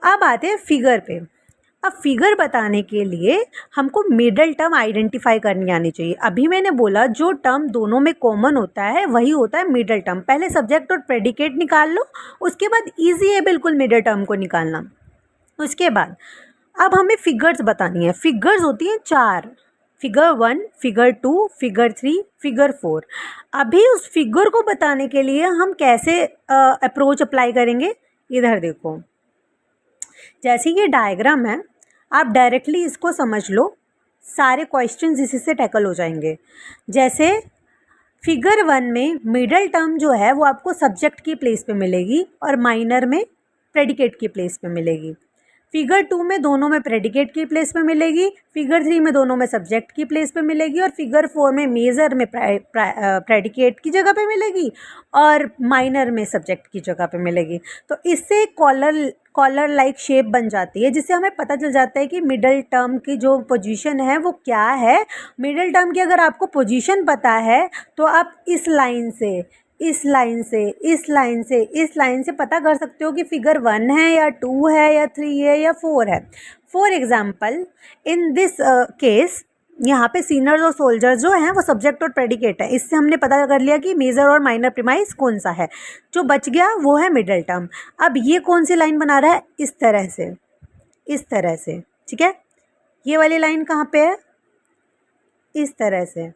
अब आते हैं फिगर पे। अब फिगर बताने के लिए हमको मिडल टर्म आइडेंटिफाई करनी आनी चाहिए। अभी मैंने बोला जो टर्म दोनों में कॉमन होता है वही होता है मिडल टर्म। पहले सब्जेक्ट और प्रेडिकेट निकाल लो, उसके बाद ईजी है बिल्कुल मिडल टर्म को निकालना। उसके बाद अब हमें फिगर्स बतानी है। फिगर्स होती हैं 4, फिगर 1, फिगर 2, फिगर 3, फिगर 4। अभी उस फिगर को बताने के लिए हम कैसे अप्रोच अप्लाई करेंगे, इधर देखो। जैसे ये डायग्राम है, आप डायरेक्टली इसको समझ लो, सारे क्वेश्चंस इसी से टैकल हो जाएंगे। जैसे फिगर 1 में मिडल टर्म जो है वो आपको सब्जेक्ट की प्लेस पे मिलेगी और माइनर में प्रेडिकेट की प्लेस पे मिलेगी। फिगर 2 में दोनों में प्रेडिकेट की प्लेस पे मिलेगी, फिगर 3 में दोनों में सब्जेक्ट की प्लेस पे मिलेगी और फिगर 4 में मेजर में प्रेडिकेट की जगह पे मिलेगी और माइनर में सब्जेक्ट की जगह पे मिलेगी। तो इससे कॉलर लाइक शेप बन जाती है, जिससे हमें पता चल जाता है कि मिडल टर्म की जो पोजीशन है वो क्या है। मिडल टर्म की अगर आपको पोजीशन पता है तो आप इस लाइन से, इस लाइन से, इस लाइन से, इस लाइन से पता कर सकते हो कि फिगर 1 है या 2 है या 3 है या 4 है। For example in this case यहाँ पे सीनर्स और सोल्जर्स जो हैं वो सब्जेक्ट और प्रेडिकेट है। इससे हमने पता कर लिया कि मेजर और माइनर प्रीमाइस कौन सा है। जो बच गया वो है मिडल टर्म। अब ये कौन सी लाइन बना रहा है, इस तरह से, इस तरह से, ठीक है। ये वाली लाइन कहाँ पे है, इस तरह से,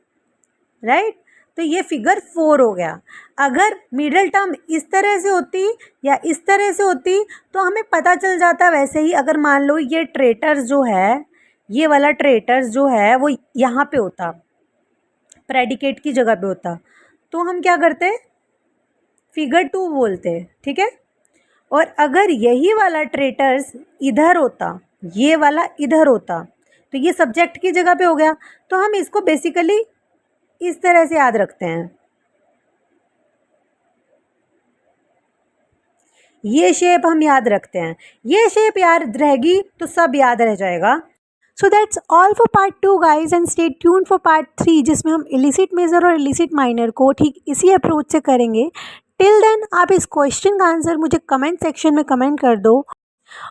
राइट। तो ये फिगर 4 हो गया। अगर मिडल टर्म इस तरह से होती या इस तरह से होती तो हमें पता चल जाता। वैसे ही अगर मान लो ये ट्रेटर्स जो है, ये वाला ट्रेटर्स जो है वो यहाँ पे होता, प्रेडिकेट की जगह पे होता, तो हम क्या करते, फिगर 2 बोलते, ठीक है। और अगर यही वाला ट्रेटर्स इधर होता, ये वाला इधर होता, तो ये सब्जेक्ट की जगह पे हो गया। तो हम इसको बेसिकली इस तरह से याद रखते हैं। ये शेप हम याद रखते हैं, ये शेप याद रहेगी तो सब याद रह जाएगा। So that's all for part 2 guys, and stay tuned for part 3 जिसमें हम इलिसिट मेजर और इलिसिट माइनर को ठीक इसी अप्रोच से करेंगे। टिल देन आप इस क्वेश्चन का आंसर मुझे कमेंट सेक्शन में कमेंट कर दो।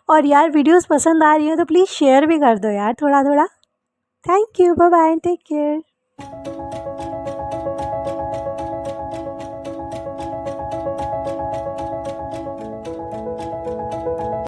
और यार वीडियोस पसंद आ रही है तो प्लीज़ शेयर भी कर दो यार थोड़ा थोड़ा। Thank you, bye bye, take care.